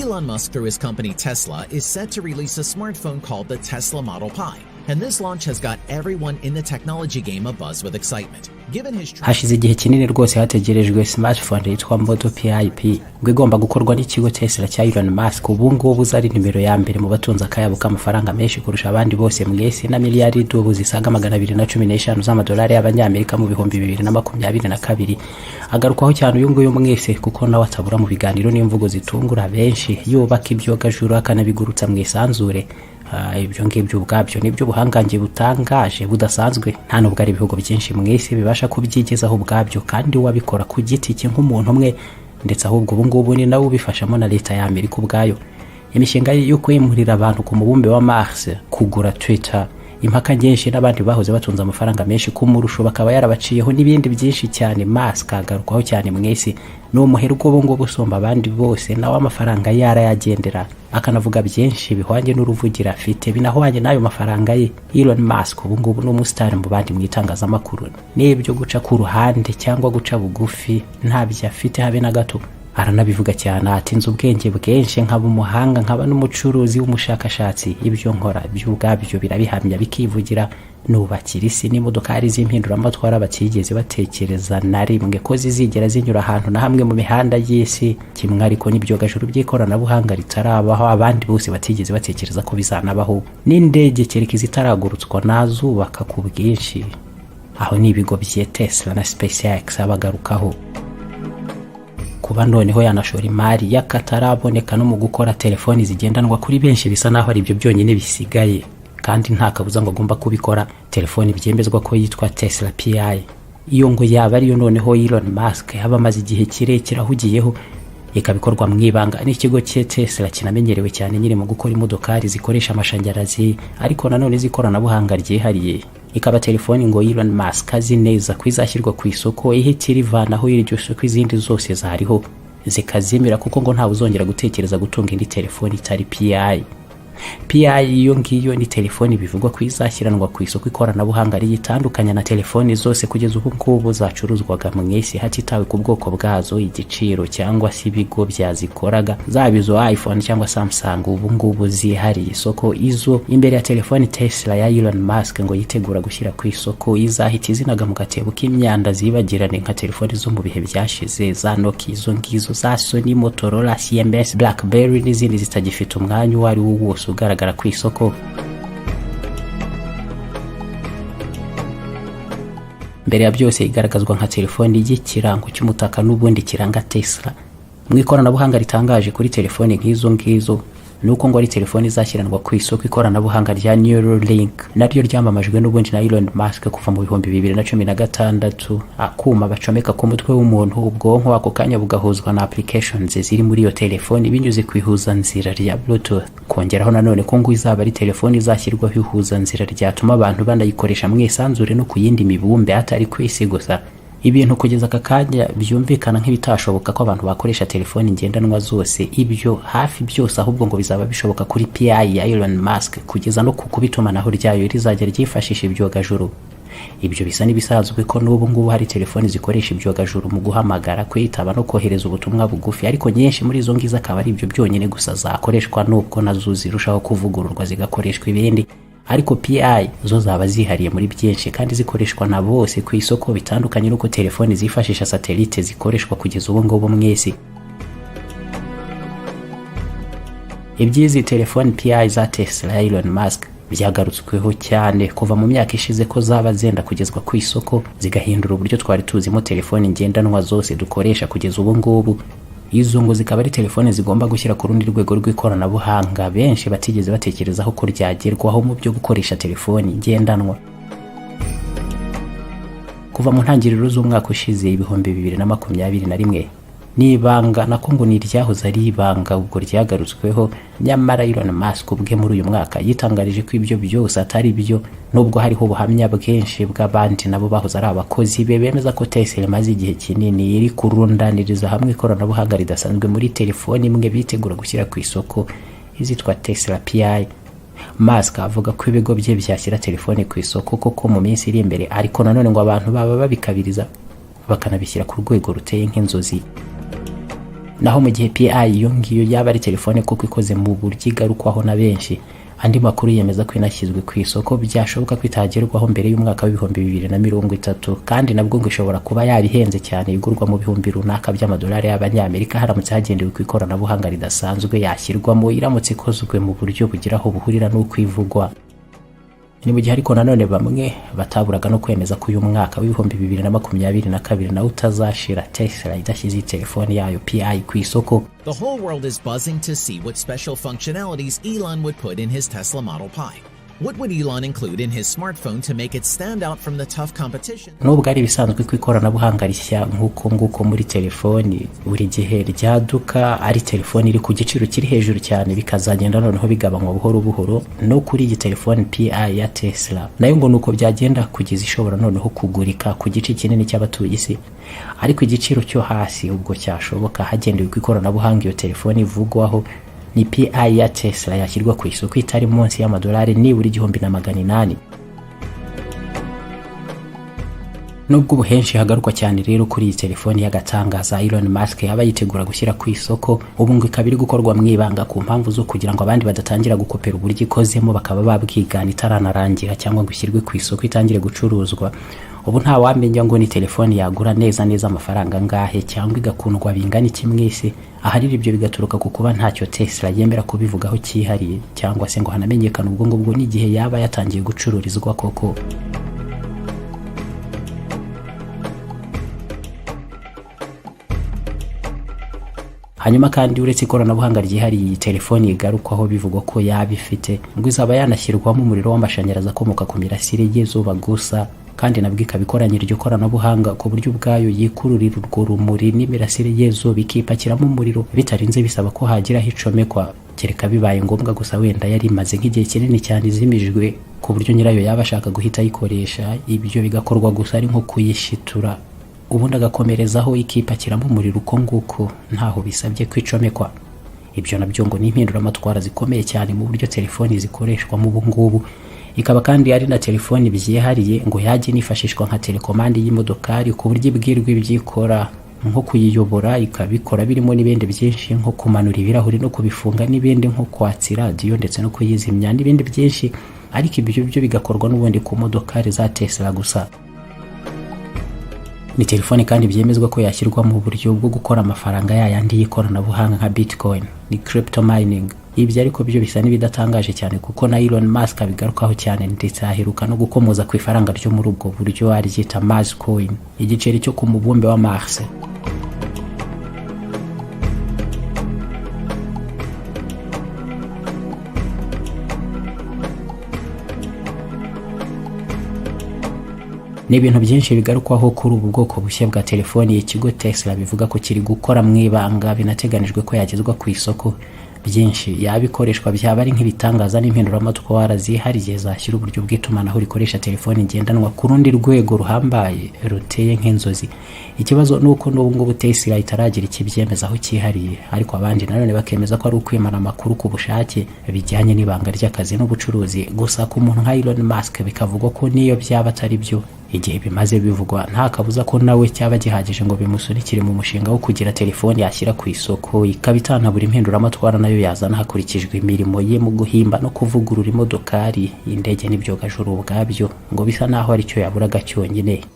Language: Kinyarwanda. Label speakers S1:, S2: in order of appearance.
S1: Elon Musk, through his company Tesla, is set to release a smartphone called the Tesla Model Pi. And this launch has got everyone in the technology game abuzz with excitement. Given his
S2: hashize igihe kinini rwose hategerejwe smartphone yitwa Model Pi ngo igomba gukorwa n'ikigo Tesla cya Elon Musk. Ubu ngubu zari nimero ya mbere mu batunza akayabo k'amafaranga menshi kurusha abandi bose mwese, na miliyari dobu zisaga 215 z'amadolari y'abanyamerika mu bihumbi 2022. Agarukwaho cyane uyu nguyu mwese kuko nawe atabura mu biganiro n'imvugo zitungura benshi, yubaka ibyogajuru akanabigurutsa mu isanzure. Ibyo ngibyo ubwabyo nibyo buhangange butangaje budasanzwe, nta nubwo ari ibihugu byinshi mwese bibasha kubyigezaho ubwabyo, kandi wabikora ku giti cye nk'umuntu umwe, ndetse ahubwo ubu ngubu ni nawe ubifashamo na leta ya Amerika ubwayo. Imishinga yo kwimurira abantu ku mubumbe wa Mars, kugura Twitter, impaka nyinshi n'abandi bahoze batunze amafaranga menshi kumurusho bakaba yarabaciyeho n'ibindi byinshi cyane. Musk agarukwaho cyane mwese, no muherwa ubu ngubu usomba abandi bose, nawe amafaranga yarayagendera akanavuga byinshi bihwanye n'uruvugira afite binahwanye n'ayo mafaranga ye. Elon Musk ubu ngubu n'umustar mu bandi mwitangazamakuru, n'ibyo guca ku ruhande cyangwa guca bugufi ntabyo afite habe na gato. Aranabivuga cyane ati nzi ubwenge bwinshi, nkaba umuhanga, nkaba n'umucuruzi w'umushakashatsi, ibyo nkora by'ubwabyo birabihamya bikivugira. Nubakira isi n'imodokari z'impinduramatwara batigeze batekereza na rimwe ko zizigera zinyura ahantu na hamwe mu mihanda y'isi, kimwe ariko n'ibyogajuru by'ikoranabuhanga ritarabaho abandi bose batigeze batekereza ko bizanabaho. N'indege kereka zitaragurutswa nazubaka ku bwinshi. Aho n'ibigo bya Tesla na SpaceX abagarukaho. Kuba noneho yanashora imari y'akataraboneka no mu gukora telefoni zigendanwa kuri benshi bisa naho ari ibyo byonyine bisigaye, kandi nta kabuza ngo agomba kubikora. Telefoni byemezwa ko yitwa Tesla Pi. Iyo ngo yaba ariyo noneho Elon Musk yaba amaze igihe kirekire ahugiyeho, ikabikorwa mu ibanga n'ikigo cye Tesla kinamenyerewe cyane nyine mu gukora imodokari zikoresha amashanyarazi ariko nanone zikoranabuhanga ryihariye. Ikaba telefoni ngo Elon Musk azi neza kwizashyirwa ku isoko ihitira ivanaho iryo soko izindi zose zariho zikazimira, kuko ngo nta uzongera gutekereza gutunga indi telefoni itari Pi. iyo ngiyo ni telefoni bivugwa kwizashyiranwa ku isoko ikoranabuhanga ritandukanye na telefoni zose kugeza ubu ngubu zacuruzwaga mu isi hatitawe ku bwoko bwazo, igiciro cyangwa se ibigo byazikoraga, zaba izo iPhone cyangwa Samsung. Ubu ngubu zihariye isoko izo imbere ya telefoni Tesla ya Elon Musk ngo yitegura gushyira ku isoko, izahita izinaga mu gatebo k'imyanda zibagirane nka telefoni zo mu bihe byashize za Nokia, izo ngizo za Sony, Motorola, CMS, BlackBerry n'izindi zitagifite umwanya wari wo wose ugaragara ku isoko. Mbere ya byose igaragazwa nka telefoni y'ikirango cy'umutaka n'ubundi kiranga Tesla. Mu ikoranabuhanga ritangaje kuri telefoni nk'izo ngizo nuko ngo ari telefoni zashyiranwa ku isoko ikoranabuhanga rya Neuralink, naryo ryamamajwe n'ubundi na Elon Musk kuva mu 2016. Akuma bacomeka ku mutwe w'umuntu, ubwonko ako kanya bugahuzwa na applications ziri muri iyo telefoni binyuze ku ihuza nzira rya Bluetooth. Kongeraho nanone ko ngo izaba ari telefoni zashyirwaho ihuza nzira ryatuma abantu banayikoresha mu isanzure no ku yindi mibumbe atari ku isi gusa. Ibintu kugeza aka kanya byumvikana nk'ibitashoboka ko abantu bakoresha telefoni ngendanwa zose, ibyo hafi byose ahubwo ngo bizaba bishoboka kuri Pi ya Elon Musk, kugeza no ku kubitumanaho ryayo rizajya ryifashisha ibyogajuru. Ibyo bisa n'ibisazwe ko n'ubu ngubu hari telefoni zikoresha ibyogajuru mu guhamagara, kwitaba no kohereza ubutumwa bugufi, ariko nyinshi muri izo ngizo akaba ari ibyo byonyine gusa zakoreshwa, nubwo nazo zirushaho kuvugururwa zigakoreshwa ibindi. Ariko Pi zo zaba zihariye muri byinshi kandi zikoreshwa na bose ku isoko, bitandukanye nuko telefoni zifashisha satellite zikoreshwa kugeza ubu ngubu mwese. Ibyizi telefoni Pi za Tesla ya Elon Musk byagarutsweho cyane kuva mu myaka ishize ko zaba zenda kugezwa ku isoko, zigahindura uburyo twari tuzimo telefoni ngendanwa zose dukoresha kugeza ubu ngubu. Izo ngo zikaba ari telefoni zigomba gushyira ku rundi rwego rw'ikoranabuhanga benshi batigeze batekerezaho ko ryagerwaho mu byo gukoresha telefoni ngendanwa. Kuva mu ntangiriro z'umwaka ushize 2021 nibanga nako ngo ni ryahoze ari ibanga ubwo ryagarutsweho, nyamara Elon Musk ubwe muri uyu mwaka yitangarije ko ibyo byose atari byo, nubwo hariho ubuhamya bwinshi bw'abandi nabo bahoze ari abakozi be bemeza ko Tesla imaze igihe kinini iri kurundaniriza hamwe ikoranabuhanga ridasanzwe muri telefoni imwe bitegura gushyira ku isoko izitwa Tesla Pi. Musk avuga ko ibigo bye byashyira telefoni ku isoko koko mu minsi iri imbere, ariko nanone ngo abantu baba babikabiriza bakanabishyira ku rwego ruteye nk'inzozi. naho mu gihe PI iyo ngiyo yaba ari telefone kuko ikoze mu buryo igarukwaho na benshi. Andi makuru yemeza ko inashyizwe ku isoko byashoboka kwitagerwaho mbere y'umwaka w'2030 kandi nabwo ngo ishobora kuba yabihenze cyane igurwa mu bihumbi runaka by'amadolari y'abanyamerika haramutse hagendewe ku ikoranabuhanga ridasanzwe yashyirwamo iramutse ikozwe mu buryo bugiraho buhurira n'ukwivugwa. Ni mu gihe ariko nanone bamwe bataburaga no kwemeza ko uyu mwaka w'2022 na utazashira Tesla idashyize telefoni yayo PI ku isoko.
S1: The whole world is buzzing to see what special functionalities Elon would put in his Tesla Model Pi. What would Elon include in his smartphone to make it stand out from the tough competition?
S2: Nubwo ari bisanzwe ko ikoranabuhanga rishya nk'uko muri telefoni buri gihe ryaduka ari telefoni iri ku giciro kiri hejuru cyane bikazagenda noneho bigabanywa buhoro buhoro, no kuri iyi telefoni PI ya Tesla nayo ngo nuko byagenda kugeza ishobora noneho kugurika ku gice kinini cy'abatuye isi. Ariko igiciro cyo hasi ubwo cyashoboka hagendewe ku ikoranabuhanga iyo telefoni ivugwaho ni PI ya Tesla yashyirwa ku isoko itari munsi y'amadolari nibura 1,800. Nubwo ubuhenshi hagarukwa cyane rero kuri iyi telefoni y'agatangaza Elon Musk yaba yitegura gushyira ku isoko, ubu ngo ikaba iri gukorwa mwibanga ku mpamvu zo kugira ngo abandi badatangira gukopera uburyo ikozemo bakaba babwigana itaranarangira cyangwa gushyirwe ku isoko itangire gucuruzwa. Ubu nta wamenya ngo ni telefoni yagura neza amafaranga ngahe cyangwa igakundwa bingana iki mwese. Ahariri ibyo bigaturuka ku kuba ntacyo Tesla yemera kubivugaho cyihariye cyangwa se ngo hanamenyekana ubwo ngubwo n'igihe yaba yatangiye gucururizwa koko. Hanyuma kandi uretse ikoranabuhanga ryihariye iyi telefoni igarukwaho bivugwa ko yabifite ngo izaba yanashyirwamo umuriro w'amashanyarazi akomoka ku mirasire y'izuba gusa, kandi nabwo ikabikoranye iryo koranabuhanga ku buryo ubwayo yikururira urwo rumuri n'imirasire y'izuba ikipakiramo umuriro bitarinze bisaba ko hagiraho icomekwa, kereka bibaye ngombwa gusa wenda yari imaze nk'igihe kinini cyane izimijwe ku buryo nyirayo yaba ashaka guhita ayikoresha. Ibyo bigakorwa gusa ari nko kuyishitura ubundi agakomerezaho ikipakiramo umuriro uko nguko ntaho bisabye kwicomekwa. Ibyo nabyo ngo ni impinduramatwara zikomeye cyane mu buryo telefoni zikoreshwa mu bungubu. Ikaba kandi ari na telefoni byihariye ngo yajye nifashishwa nka telekomande y'imodokari ku buryo ibwirwa ibyikora nko kuyiyobora, ikabikora birimo n'ibindi byinshi nko kumanura ibirahuri no kubifunga n'ibindi nko kwatsa radiyo ndetse no kuyizimya n'ibindi byinshi, ariko ibyo byo bigakorwa n'ubundi ku modokari za Tesla gusa. Ni telefoni kandi byemezwa ko yashyirwa mu buryo bwo gukora amafaranga yayandi y'ikoranabuhanga nka Bitcoin ni crypto mining. Ibyo ariko byo bisa n'ibidatangaje cyane kuko na Elon Musk abigarukaho cyane ndetse aheruka no gukomoza ku ifaranga ryo muri ubwo buryo aryita Mars coin, igiceri cyo ku mubumbe wa Mars. Ni ibintu byinshi bigarukwaho kuri ubu bwoko bushya bwa telefoni ikigo Tesla bivuga ko kiri gukora mwibanga, binateganijwe ko yagezwa ku isoko. Byinshi yabikoreshwa byaba ari nk'ibitangaza n'impinduramatwara zihariye zashyira uburyo bw'itumanaho rikoresha telefoni ngendanwa ku rundi rwego ruhambaye ruteye nk'inzozi. Ikibazo nuko n'ubu ngubu Tesla itaragira ikibyemezaho cyihariye, ariko abandi nanone bakemeza ko ari ukwimana amakuru ku bushake bijyanye n'ibanga ry'akazi n'ubucuruzi. Gusa ku muntu nka Elon Musk bikavugwa ko niyo byaba atari byo, igihe bimaze bivugwa nta kabuza ko nawe cyaba gihagije ngo bimusunikire mu mushinga wo kugira telefoni yashyira ku isoko ikabitana buri impinduramatwara nayo yazana hakurikijwe imirimo ye mu guhimba no kuvugurura imodokari, indege n'ibyogajuru ubwabyo ngo bisa naho ari cyo yaburaga cyonyine.